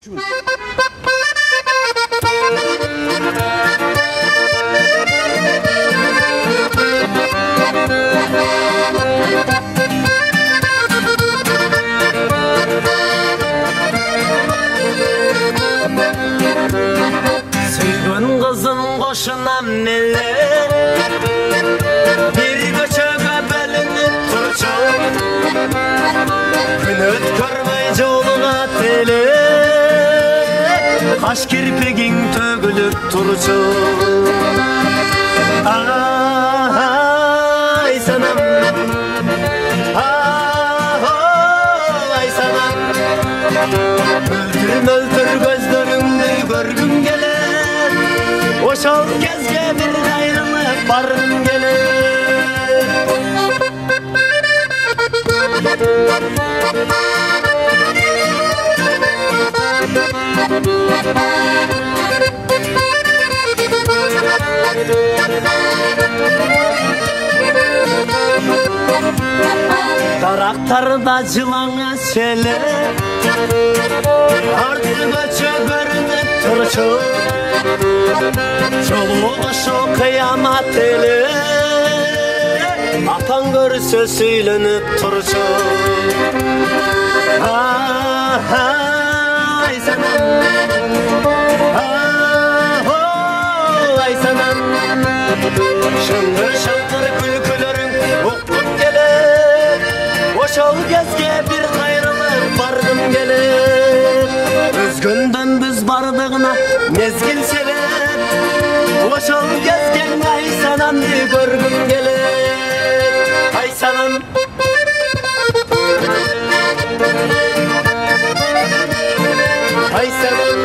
Suygun kızım koşunam neler, bir göçöge bölünüp turçun, gün ötkörmey joluga tele, kaş kirpigin tögülüp turçun. Ay sanam, ay sanam, möltür möltür gözlörüңdü görgüm geler, oşol кезге bir ayrılıp bargım geler. Daraktarda жылаңа шеле, арты көчө көрүнүп турчу, жолу ошо кыямат эле, атаң көрсө сүйлөнүп турчу. Ай санам, ай санам, шыңгыр шаңкыр күлкүлөрүң уктуп келет, ошол кезге bir кайрылып баргым келет. Өзгөндөн биз бардыгына мезгил себеп, ошол кезге ай санамды көргүм келет. Ай санам, ай санам.